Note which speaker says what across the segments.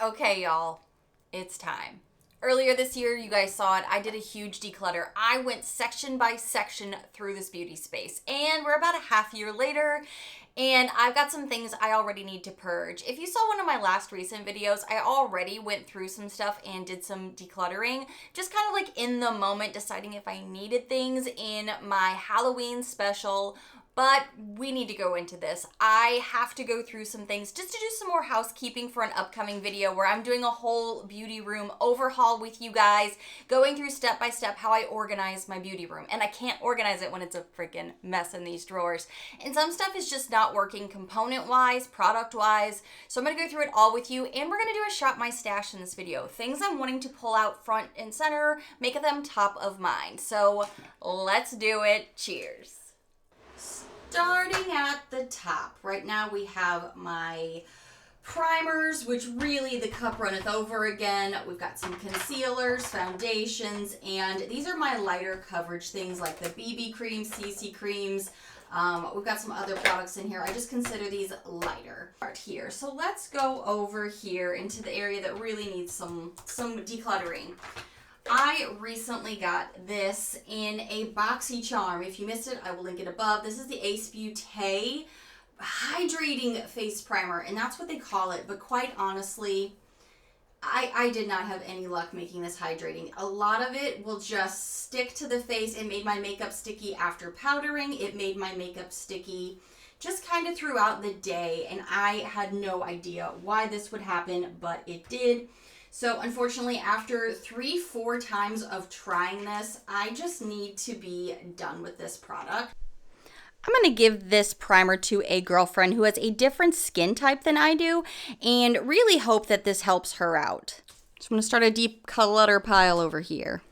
Speaker 1: Okay, y'all, it's time. Earlier this year, you guys saw it, I did a huge declutter. I went section by section through this beauty space, and we're about a half year later, and I've got some things I already need to purge. If you saw one of my last recent videos, I already went through some stuff and did some decluttering, just kind of like in the moment, deciding if I needed things in my Halloween special. But we need to go into this. I have to go through some things just to do some more housekeeping for an upcoming video where I'm doing a whole beauty room overhaul with you guys, going through step by step how I organize my beauty room. And I can't organize it when it's a freaking mess in these drawers. And some stuff is just not working component-wise, product-wise. So I'm gonna go through it all with you, and we're gonna do a shop my stash in this video. Things I'm wanting to pull out front and center, make them top of mind. So let's do it. Cheers. Starting at the top, right now we have my primers, which really the cup runneth over again. We've got some concealers, foundations, and these are my lighter coverage things like the BB creams, CC creams. We've got some other products in here. I just consider these lighter right here. So let's go over here into the area that really needs some decluttering. I recently got this in a BoxyCharm. If you missed it, I will link it above. This is the Ace Beauté Hydrating Face Primer, and that's what they call it. But quite honestly, I did not have any luck making this hydrating. A lot of it will just stick to the face. It made my makeup sticky after powdering. It made my makeup sticky just kind of throughout the day, and I had no idea why this would happen, but it did. So unfortunately, after 3-4 times of trying this, I just need to be done with this product. I'm going to give this primer to a girlfriend who has a different skin type than I do, and really hope that this helps her out. So I'm going to start a deep clutter pile over here.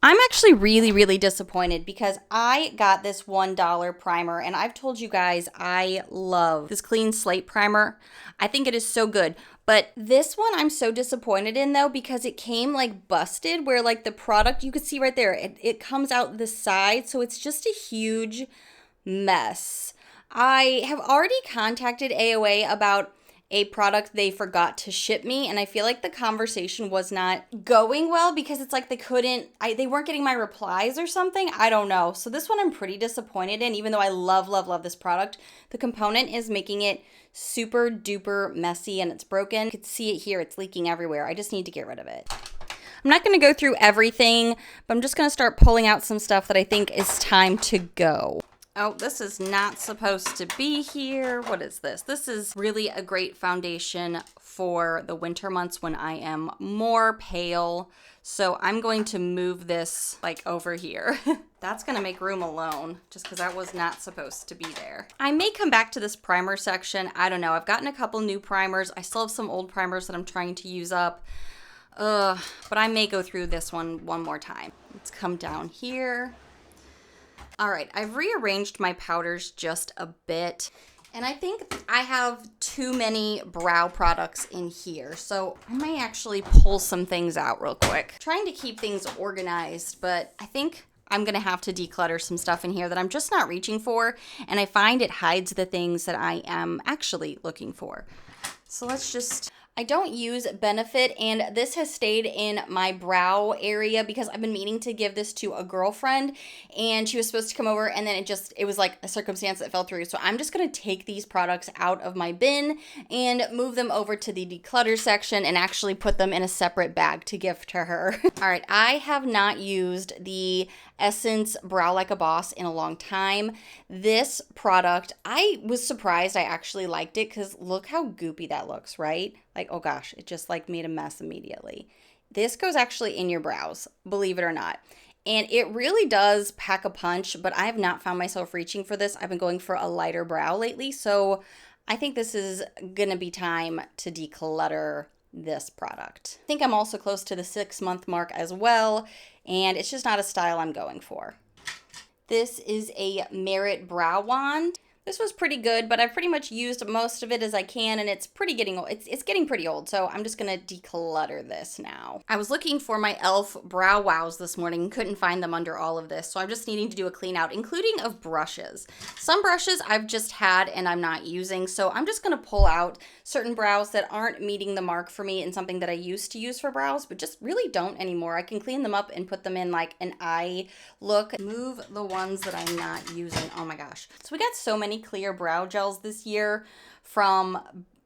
Speaker 1: I'm actually really disappointed because I got this $1 primer, and I've told you guys I love this Clean Slate primer. I think it is so good. But this one I'm so disappointed in though, because it came like busted, where like the product, you could see right there, it comes out the side. So it's just a huge mess. I have already contacted AOA about a product they forgot to ship me, and I feel like the conversation was not going well because it's like they weren't getting my replies or something. I don't know. So this one I'm pretty disappointed in, even though I love this product. The component is making it super duper messy and it's broken. You can see it here. It's leaking everywhere. I just need to get rid of it. I'm not going to go through everything, but I'm just going to start pulling out some stuff that I think is time to go. Oh, this is not supposed to be here. What is this? This is really a great foundation for the winter months when I am more pale. So I'm going to move this like over here. That's going to make room alone just because that was not supposed to be there. I may come back to this primer section. I don't know. I've gotten a couple new primers. I still have some old primers that I'm trying to use up. But I may go through this one more time. Let's come down here. All right, I've rearranged my powders just a bit, and I think I have too many brow products in here, so I may actually pull some things out real quick. Trying to keep things organized, but I think I'm gonna have to declutter some stuff in here that I'm just not reaching for, and I find it hides the things that I am actually looking for. So let's just... I don't use Benefit, and this has stayed in my brow area because I've been meaning to give this to a girlfriend, and she was supposed to come over, and then it was like a circumstance that fell through. So I'm just going to take these products out of my bin and move them over to the declutter section and actually put them in a separate bag to give to her. All right, I have not used the Essence Brow Like a Boss in a long time. This product, I was surprised I actually liked it because look how goopy that looks, right? Like, oh gosh, it just like made a mess immediately. This goes actually in your brows, believe it or not. And it really does pack a punch, but I have not found myself reaching for this. I've been going for a lighter brow lately, so I think this is gonna be time to declutter this product. I think I'm also close to the 6-month mark as well, and it's just not a style I'm going for. This is a Merit Brow Wand. This was pretty good, but I've pretty much used most of it as I can, and it's getting old. It's getting pretty old, so I'm just gonna declutter this now. I was looking for my e.l.f. Brow Wows this morning and couldn't find them under all of this, so I'm just needing to do a clean out, including of brushes. Some brushes I've just had and I'm not using, so I'm just gonna pull out certain brows that aren't meeting the mark for me and something that I used to use for brows, but just really don't anymore. I can clean them up and put them in like an eye look. Move the ones that I'm not using. Oh my gosh. So we got so many clear brow gels this year from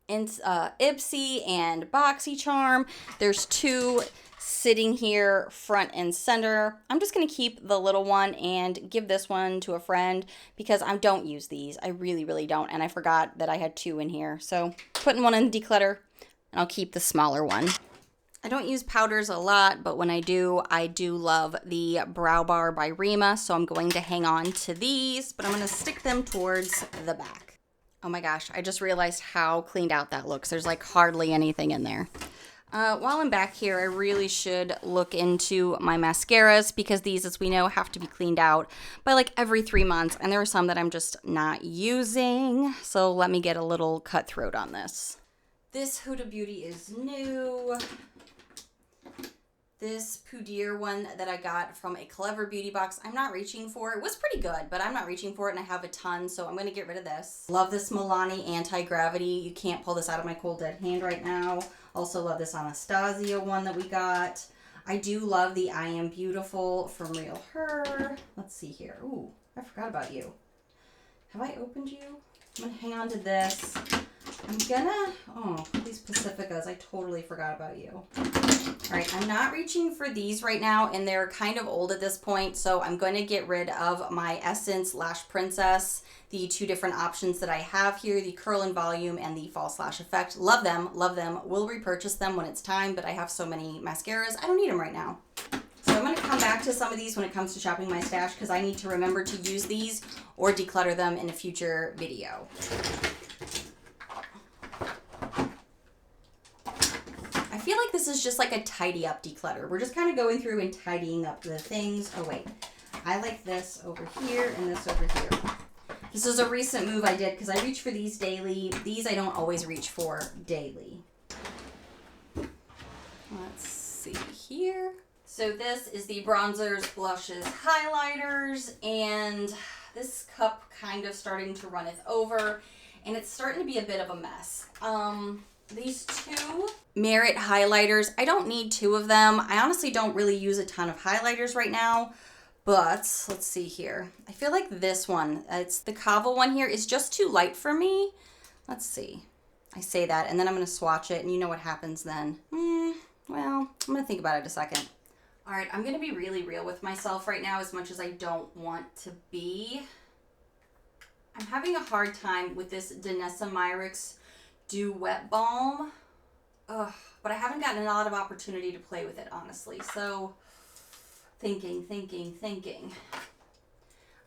Speaker 1: Ipsy and BoxyCharm. There's 2 sitting here front and center. I'm just going to keep the little one and give this one to a friend because I don't use these. I really don't, and I forgot that I had 2 in here. So putting one in declutter, and I'll keep the smaller one. I don't use powders a lot, but when I do love the Brow Bar by Rima, so I'm going to hang on to these, but I'm going to stick them towards the back. Oh my gosh, I just realized how cleaned out that looks. There's like hardly anything in there. While I'm back here, I really should look into my mascaras because these, as we know, have to be cleaned out by like every 3 months, and there are some that I'm just not using, so let me get a little cutthroat on this. This Huda Beauty is new. This Poudier one that I got from a Clever Beauty box, I'm not reaching for. It was pretty good, but I'm not reaching for it, and I have a ton, so I'm going to get rid of this. Love this Milani Anti-Gravity. You can't pull this out of my cold dead hand right now. Also love this Anastasia one that we got. I do love the I Am Beautiful from Real Her. Let's see here. Ooh, I forgot about you. Have I opened you? I'm going to hang on to this. Oh, these Pacificas, I totally forgot about you. All right, I'm not reaching for these right now, and they're kind of old at this point, so I'm going to get rid of my Essence Lash Princess, the 2 different options that I have here, the Curl and Volume and the False Lash Effect. Love them, will repurchase them when it's time, but I have so many mascaras, I don't need them right now. So I'm going to come back to some of these when it comes to shopping my stash, because I need to remember to use these or declutter them in a future video. I feel like this is just like a tidy up declutter. We're just kind of going through and tidying up the things. Oh wait, I like this over here and this over here. This is a recent move I did because I reach for these daily. These I don't always reach for daily. Let's see here. So this is the bronzers, blushes, highlighters, and this cup kind of starting to runneth over, and it's starting to be a bit of a mess. These 2 Merit highlighters, I don't need 2 of them. I honestly don't really use a ton of highlighters right now, but let's see here. I feel like this one, it's the Kava one here, is just too light for me. Let's see. I say that, and then I'm going to swatch it, and you know what happens then. Well, I'm going to think about it a second. All right, I'm going to be really real with myself right now, as much as I don't want to be. I'm having a hard time with this Danessa Myricks Dew Wet Balm. But I haven't gotten a lot of opportunity to play with it, honestly. So, thinking.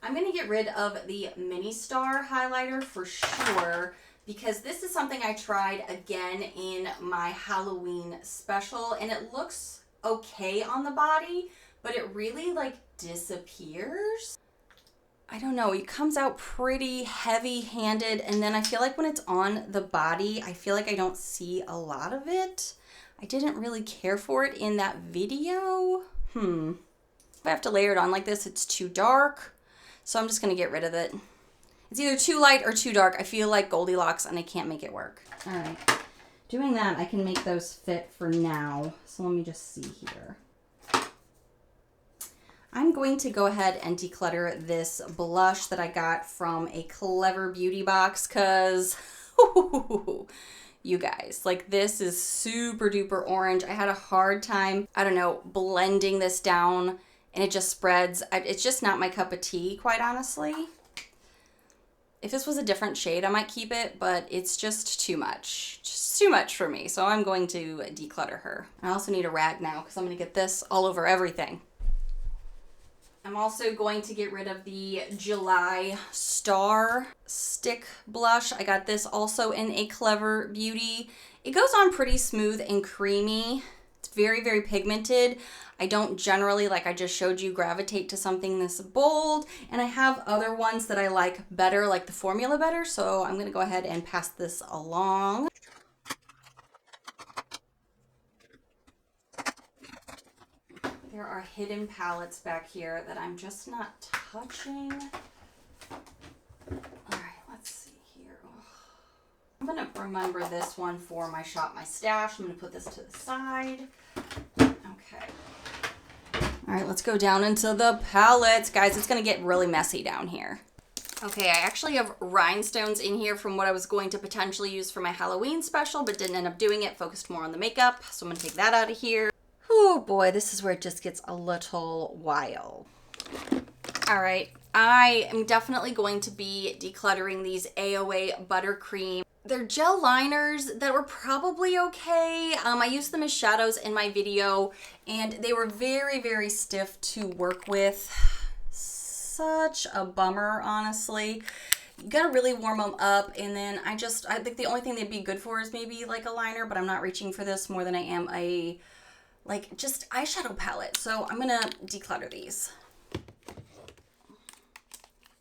Speaker 1: I'm going to get rid of the Mini Star highlighter for sure, because this is something I tried again in my Halloween special, and it looks okay on the body, but it really like disappears. I don't know, it comes out pretty heavy-handed, and then I feel like when it's on the body, I feel like I don't see a lot of it. I didn't really care for it in that video. If I have to layer it on like this, it's too dark, so I'm just going to get rid of it. It's either too light or too dark. I feel like Goldilocks, and I can't make it work. All right, doing that, I can make those fit for now, so let me just see here. I'm going to go ahead and declutter this blush that I got from a Clever Beauty box, because you guys, like, this is super duper orange. I had a hard time, I don't know, blending this down, and it just spreads. It's just not my cup of tea, quite honestly. If this was a different shade, I might keep it, but it's just too much. Just too much for me, so I'm going to declutter her. I also need a rag now, because I'm going to get this all over everything. I'm also going to get rid of the July Star Stick Blush. I got this also in a Clever Beauty. It goes on pretty smooth and creamy. It's very, very pigmented. I don't generally, like I just showed you, gravitate to something this bold. And I have other ones that I like better, like the formula better. So I'm going to go ahead and pass this along. There are hidden palettes back here that I'm just not touching. All right, let's see here. I'm gonna remember this one for my Shop My Stash. I'm gonna put this to the side. Okay. All right, let's go down into the palettes. Guys, it's gonna get really messy down here. Okay, I actually have rhinestones in here from what I was going to potentially use for my Halloween special, but didn't end up doing it, focused more on the makeup. So I'm gonna take that out of here. Oh boy, this is where it just gets a little wild. All right, I am definitely going to be decluttering these AOA Buttercream. They're gel liners that were probably okay. I used them as shadows in my video and they were very, very stiff to work with. Such a bummer, honestly. You gotta really warm them up, and then I think the only thing they'd be good for is maybe like a liner, but I'm not reaching for this more than I am a like just eyeshadow palette. So I'm gonna declutter these.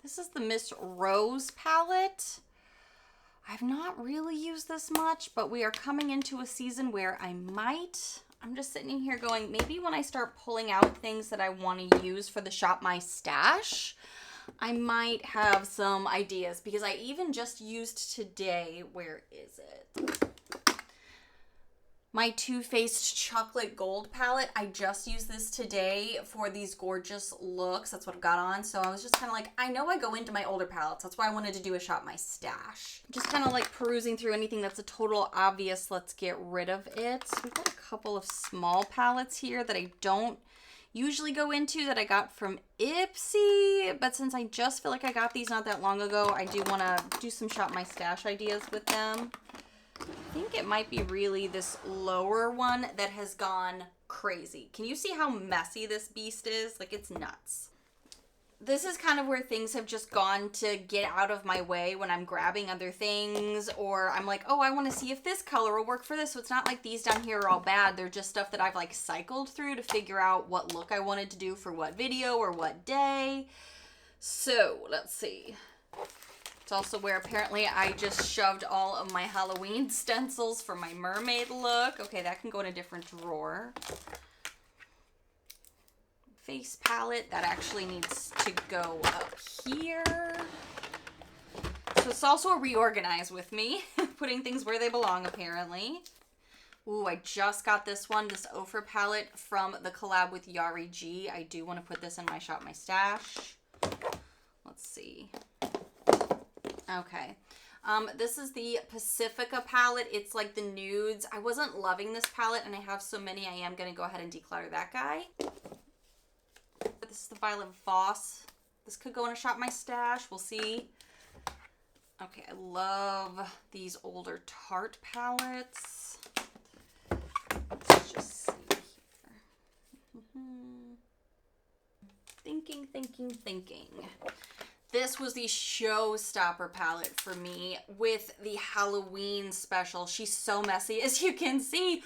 Speaker 1: This is the Miss Rose palette. I've not really used this much, but we are coming into a season where I'm just sitting here going, maybe when I start pulling out things that I want to use for the Shop My Stash, I might have some ideas, because I even just used today, where is it? My Too Faced Chocolate Gold palette. I just used this today for these gorgeous looks. That's what I've got on. So I was just kind of like, I know I go into my older palettes. That's why I wanted to do a Shop My Stash. Just kind of like perusing through anything that's a total obvious, let's get rid of it. We've got a couple of small palettes here that I don't usually go into that I got from Ipsy. But since I just feel like I got these not that long ago, I do want to do some Shop My Stash ideas with them. I think it might be really this lower one that has gone crazy. Can you see how messy this beast is? Like, it's nuts. This is kind of where things have just gone to get out of my way when I'm grabbing other things, or I'm like, oh, I want to see if this color will work for this. So it's not like these down here are all bad. They're just stuff that I've like cycled through to figure out what look I wanted to do for what video or what day. So let's see. It's also where apparently I just shoved all of my Halloween stencils for my mermaid look. Okay, that can go in a different drawer. Face palette, that actually needs to go up here. So it's also a reorganize with me, putting things where they belong apparently. Ooh, I just got this one, this Ophir palette from the collab with Yari G. I do want to put this in my Shop My Stash. Let's see. Okay, this is the Pacifica palette. It's like the nudes. I wasn't loving this palette, and I have so many, I am going to go ahead and declutter that guy. This is the Violet Voss. This could go in a Shop My Stash. We'll see. Okay, I love these older Tarte palettes. Let's just see here. Thinking. This was the showstopper palette for me with the Halloween special. She's so messy, as you can see.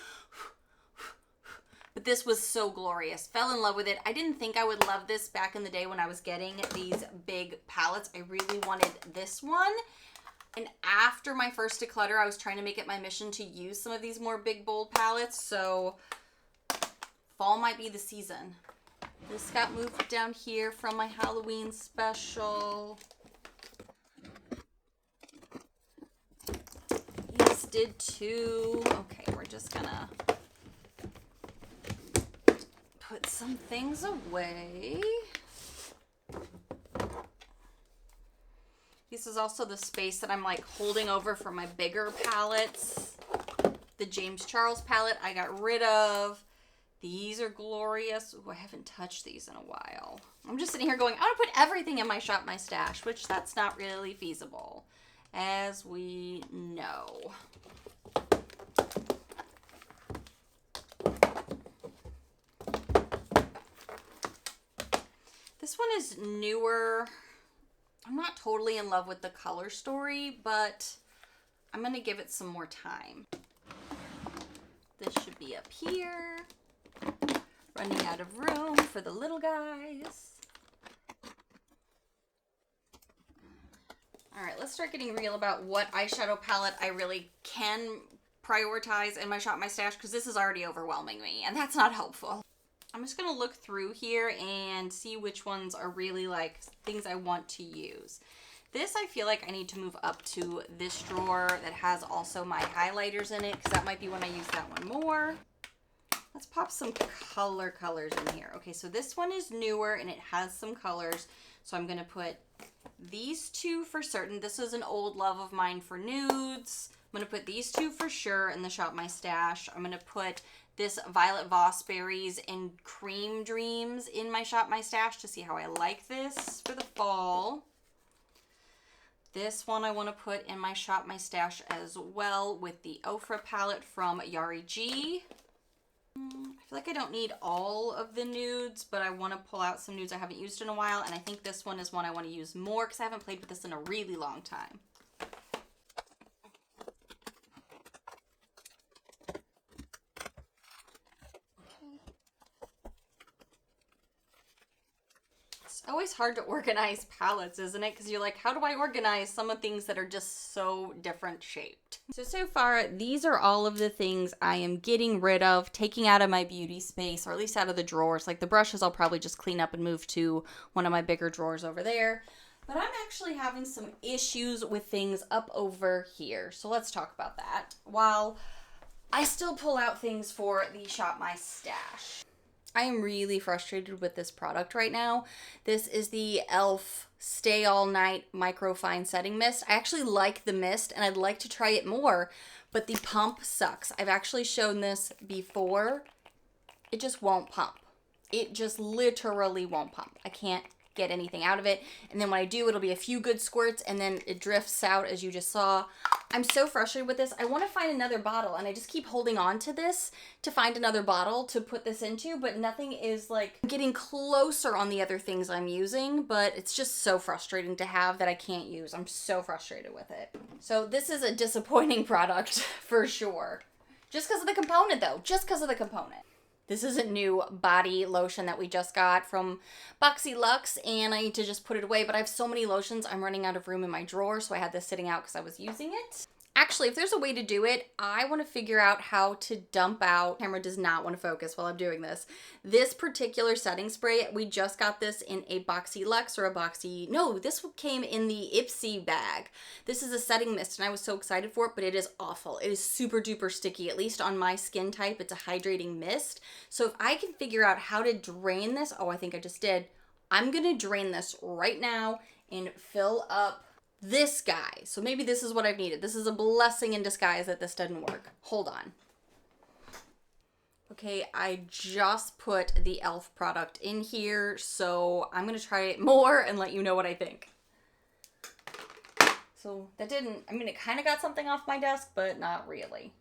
Speaker 1: But this was so glorious. Fell in love with it. I didn't think I would love this back in the day when I was getting these big palettes. I really wanted this one. And after my first declutter, I was trying to make it my mission to use some of these more big, bold palettes. So fall might be the season. This got moved down here from my Halloween special. These did too. Okay, we're just gonna put some things away. This is also the space that I'm like holding over for my bigger palettes. The James Charles palette I got rid of. These are glorious. Ooh, I haven't touched these in a while. I'm just sitting here going, I want to put everything in my Shop My Stash, which that's not really feasible, as we know. This one is newer. I'm not totally in love with the color story, but I'm going to give it some more time. This should be up here. Running out of room for the little guys. All right, let's start getting real about what eyeshadow palette I really can prioritize in my Shop My Stash, because this is already overwhelming me, and that's not helpful. I'm just gonna look through here and see which ones are really like things I want to use. This, I feel like I need to move up to this drawer that has also my highlighters in it, because that might be when I use that one more. Let's pop some colors in here. Okay, so this one is newer and it has some colors. So I'm gonna put these two for certain. This is an old love of mine for nudes. I'm gonna put these two for sure in the Shop My Stash. I'm gonna put this Violet Voss Berries and Cream Dreams in my Shop My Stash to see how I like this for the fall. This one I want to put in my Shop My Stash as well with the Ofra palette from Yari G. I feel like I don't need all of the nudes, but I want to pull out some nudes I haven't used in a while, and I think this one is one I want to use more because I haven't played with this in a really long time. Always hard to organize palettes, isn't it? Because you're like, how do I organize some of things that are just so different shaped? So far, these are all of the things I am getting rid of, taking out of my beauty space, or at least out of the drawers. Like the brushes, I'll probably just clean up and move to one of my bigger drawers over there. But I'm actually having some issues with things up over here. So let's talk about that while I still pull out things for the Shop My Stash. I am really frustrated with this product right now. This is the e.l.f. Stay All Night Micro Fine Setting Mist. I actually like the mist and I'd like to try it more, but the pump sucks. I've actually shown this before. It just won't pump. It just literally won't pump. I can't get anything out of it. And then when I do, it'll be a few good squirts and then it drifts out, as you just saw. I'm so frustrated with this. I want to find another bottle and I just keep holding on to this to find another bottle to put this into, but nothing is like getting closer on the other things I'm using, but it's just so frustrating to have that I can't use. I'm so frustrated with it. So this is a disappointing product for sure. Just because of the component though, just because of the component. This is a new body lotion that we just got from MICCILO, and I need to just put it away, but I have so many lotions, I'm running out of room in my drawer, so I had this sitting out because I was using it. Actually, if there's a way to do it, I want to figure out how to dump out. Camera does not want to focus while I'm doing this. This particular setting spray, we just got this in a Boxy Luxe or a Boxy, no, this came in the Ipsy bag. This is a setting mist and I was so excited for it, but it is awful. It is super duper sticky, at least on my skin type. It's a hydrating mist. So if I can figure out how to drain this, oh, I think I just did. I'm going to drain this right now and fill up this guy. So maybe this is what I've needed. This is a blessing in disguise that this didn't work. Hold on. Okay, I just put the e.l.f. product in here, so I'm going to try it more and let you know what I think. So that didn't, I mean, it kind of got something off my desk, but not really.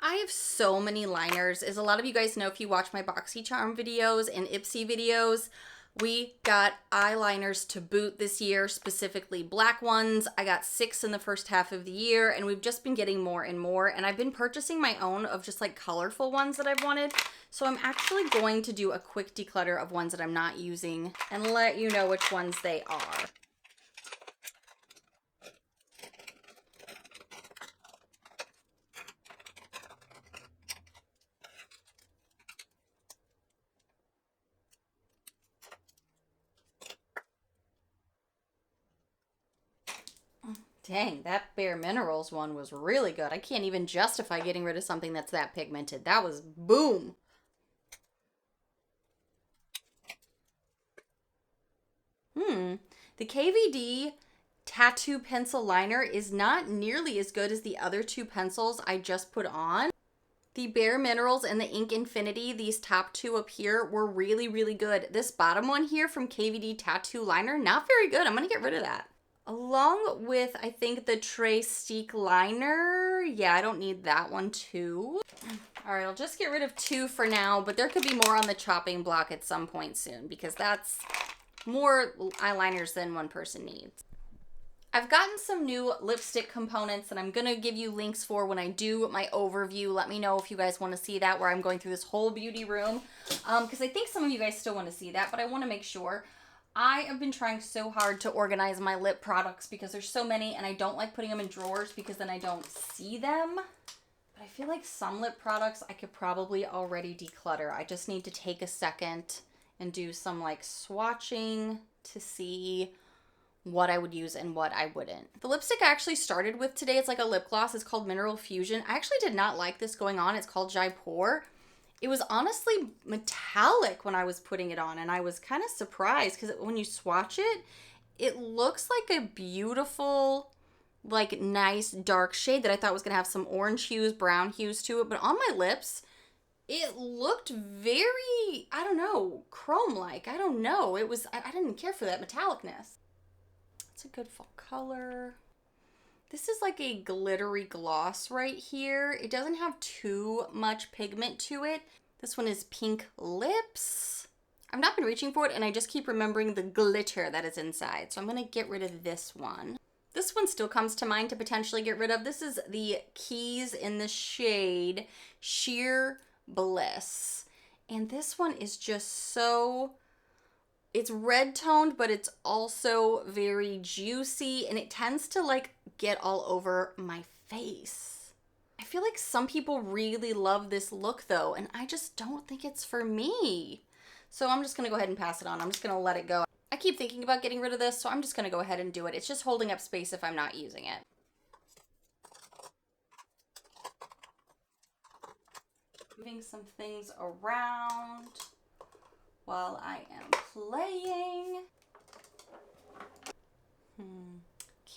Speaker 1: I have so many liners. As a lot of you guys know, if you watch my BoxyCharm videos and Ipsy videos, we got eyeliners to boot this year, specifically black ones. I got 6 in the first half of the year, and we've just been getting more and more. And I've been purchasing my own of just like colorful ones that I've wanted. So I'm actually going to do a quick declutter of ones that I'm not using and let you know which ones they are. Dang, that Bare Minerals one was really good. I can't even justify getting rid of something that's that pigmented. That was boom. The KVD Tattoo Pencil Liner is not nearly as good as the other two pencils I just put on. The Bare Minerals and the Ink Infinity, these top two up here, were really, really good. This bottom one here from KVD Tattoo Liner, not very good. I'm going to get rid of that. Along with, I think, the Tray Steak Liner. Yeah, I don't need that one too. All right, I'll just get rid of 2 for now, but there could be more on the chopping block at some point soon because that's more eyeliners than one person needs. I've gotten some new lipstick components that I'm going to give you links for when I do my overview. Let me know if you guys want to see that, where I'm going through this whole beauty room. Because I think some of you guys still want to see that, but I want to make sure. I have been trying so hard to organize my lip products because there's so many, and I don't like putting them in drawers because then I don't see them. But I feel like some lip products I could probably already declutter. I just need to take a second and do some like swatching to see what I would use and what I wouldn't. The lipstick I actually started with today, it's like a lip gloss. It's called Mineral Fusion. I actually did not like this going on. It's called Jaipur. It was honestly metallic when I was putting it on, and I was kind of surprised because when you swatch it, it looks like a beautiful, like nice dark shade that I thought was going to have some orange hues, brown hues to it. But on my lips, it looked very, I don't know, chrome-like. I don't know. It was, I didn't care for that metallicness. It's a good fall color. This is like a glittery gloss right here. It doesn't have too much pigment to it. This one is Pink Lips. I've not been reaching for it, and I just keep remembering the glitter that is inside. So I'm gonna get rid of this one. This one still comes to mind to potentially get rid of. This is the Keys in the shade Sheer Bliss. And this one is just so, it's red toned, but it's also very juicy, and it tends to like get all over my face. I feel like some people really love this look though, and I just don't think it's for me. So I'm just gonna go ahead and pass it on. I'm just gonna let it go. I keep thinking about getting rid of this, so I'm just gonna go ahead and do it. It's just holding up space if I'm not using it. Moving some things around while I am playing.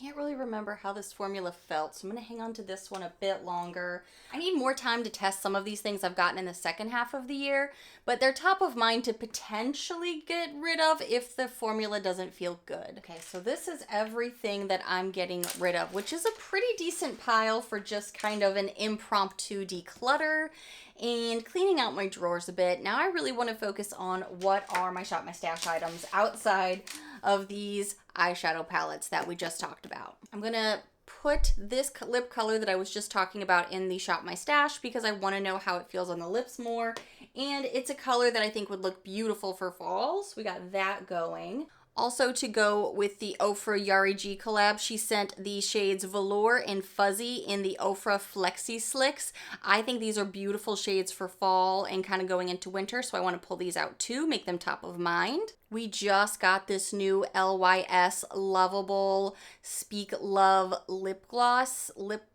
Speaker 1: Can't really remember how this formula felt, so I'm going to hang on to this one a bit longer. I need more time to test some of these things I've gotten in the second half of the year, but they're top of mind to potentially get rid of if the formula doesn't feel good. Okay, so this is everything that I'm getting rid of, which is a pretty decent pile for just kind of an impromptu declutter and cleaning out my drawers a bit. Now I really want to focus on what are my Shop My Stash items outside of these eyeshadow palettes that we just talked about. I'm gonna put this lip color that I was just talking about in the Shop My Stash because I want to know how it feels on the lips more, and it's a color that I think would look beautiful for fall, so we got that going. Also, to go with the Ofra Yari G collab, she sent the shades Velour and Fuzzy in the Ofra Flexi Slicks. I think these are beautiful shades for fall and kind of going into winter, so I want to pull these out too, make them top of mind. We just got this new LYS Lovable Speak Love lip gloss.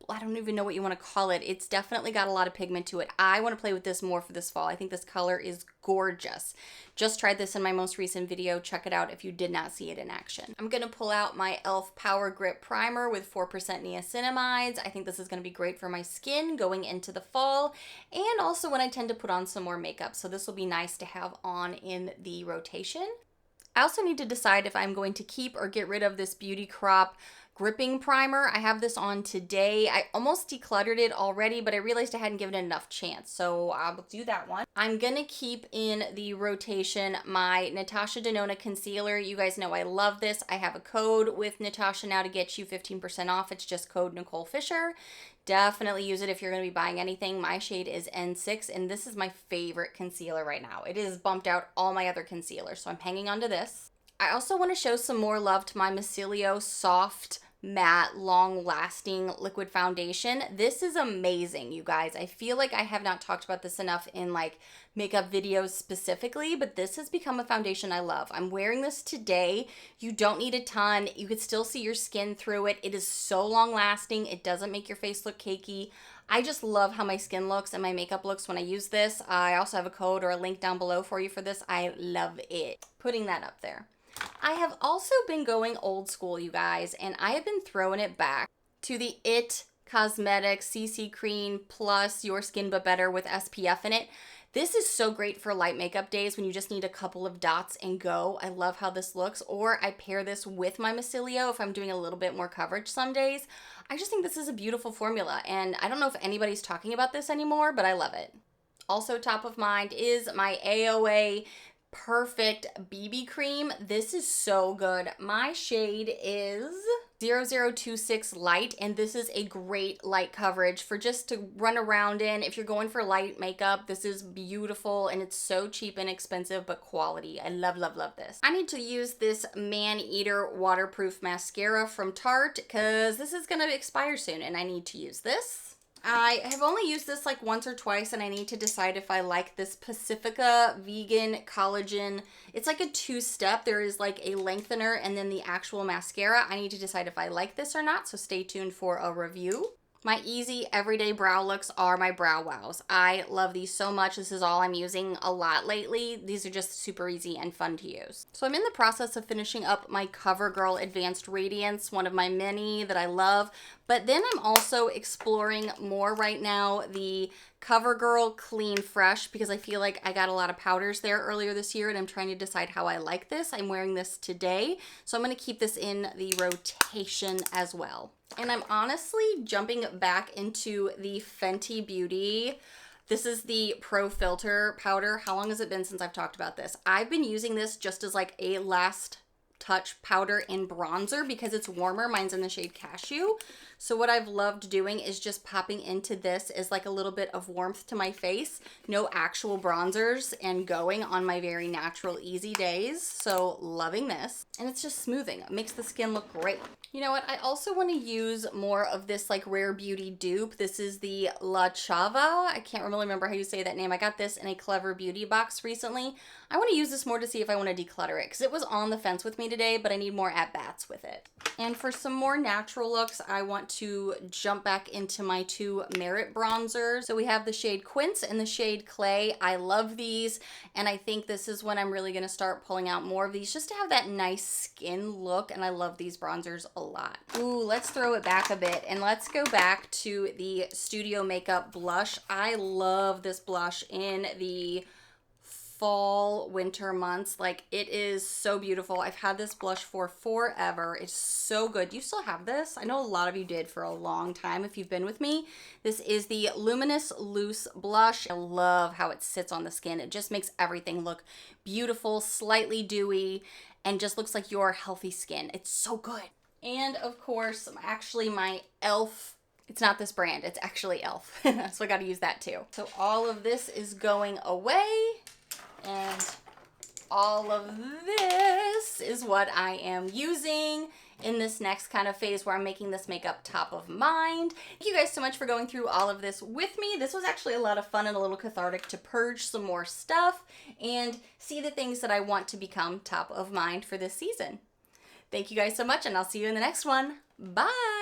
Speaker 1: I don't even know what you want to call it. It's definitely got a lot of pigment to it. I want to play with this more for this fall. I think this color is gorgeous. Just tried this in my most recent video. Check it out if you did not see it in action. I'm going to pull out my e.l.f. Power Grip Primer with 4% niacinamides. I think this is going to be great for my skin going into the fall, and also when I tend to put on some more makeup. So this will be nice to have on in the rotation. I also need to decide if I'm going to keep or get rid of this Beauty Crop gripping primer. I have this on today. I almost decluttered it already, but I realized I hadn't given it enough chance, so I'll do that one. I'm gonna keep in the rotation my Natasha Denona concealer. You guys know I love this. I have a code with Natasha now to get you 15% off. It's just code Nicole Fisher. Definitely use it if you're going to be buying anything. My shade is N6, and this is my favorite concealer right now. It has bumped out all my other concealers, so I'm hanging on to this. I also want to show some more love to my MICCILO Soft Matte Long Lasting Liquid Foundation. This is amazing, you guys. I feel like I have not talked about this enough in like makeup videos specifically, but this has become a foundation I love. I'm wearing this today. You don't need a ton. You could still see your skin through it. It is so long lasting. It doesn't make your face look cakey. I just love how my skin looks and my makeup looks when I use this. I also have a code or a link down below for you for this. I love it. Putting that up there. I have also been going old school, you guys, and I have been throwing it back to the IT Cosmetics CC Cream Plus Your Skin But Better with SPF in it. This is so great for light makeup days when you just need a couple of dots and go. I love how this looks. Or I pair this with my MICCILO if I'm doing a little bit more coverage some days. I just think this is a beautiful formula, and I don't know if anybody's talking about this anymore, but I love it. Also top of mind is my AOA Perfect BB Cream. This is so good. My shade is 0026 light, and this is a great light coverage for just to run around in. If you're going for light makeup, this is beautiful, and it's so cheap and expensive, but quality. I love, love, love this. I need to use this Man-Eater waterproof mascara from Tarte because this is gonna expire soon, and I need to use this. I have only used this like once or twice, and I need to decide if I like this Pacifica Vegan Collagen. It's like a two-step. There is like a lengthener and then the actual mascara. I need to decide if I like this or not, so stay tuned for a review. My easy everyday brow looks are my Brow Wows. I love these so much. This is all I'm using a lot lately. These are just super easy and fun to use. So I'm in the process of finishing up my CoverGirl Advanced Radiance, one of my many that I love. But then I'm also exploring more right now the CoverGirl Clean Fresh because I feel like I got a lot of powders there earlier this year and I'm trying to decide how I like this. I'm wearing this today, so I'm going to keep this in the rotation as well. And I'm honestly jumping back into the Fenty Beauty. This is the Pro Filter powder. How long has it been since I've talked about this? I've been using this just as like a last touch powder and bronzer because it's warmer. Mine's in the shade Cashew. So what I've loved doing is just popping into this as like a little bit of warmth to my face. No actual bronzers and going on my very natural easy days. So loving this. And it's just smoothing. It makes the skin look great. You know what? I also want to use more of this like Rare Beauty dupe. This is the La Chava. I can't really remember how you say that name. I got this in a Clever Beauty box recently. I want to use this more to see if I want to declutter it because it was on the fence with me today, but I need more at-bats with it. And for some more natural looks, I want to jump back into my two Merit bronzers. So we have the shade Quince and the shade Clay. I love these, and I think this is when I'm really going to start pulling out more of these just to have that nice skin look, and I love these bronzers a lot. Ooh, let's throw it back a bit, and let's go back to the Studio Makeup blush. I love this blush in the fall winter months. Like, it is so beautiful. I've had this blush for forever. It's so good. You still have this? I know a lot of you did for a long time if you've been with me. This is the Luminous Loose blush. I love how it sits on the skin. It just makes everything look beautiful, slightly dewy, and just looks like your healthy skin. It's so good. And of course, actually my e.l.f. It's not this brand, it's actually e.l.f. So I gotta use that too. So all of this is going away. And all of this is what I am using in this next kind of phase where I'm making this makeup top of mind. Thank you guys so much for going through all of this with me. This was actually a lot of fun and a little cathartic to purge some more stuff and see the things that I want to become top of mind for this season. Thank you guys so much, and I'll see you in the next one. Bye!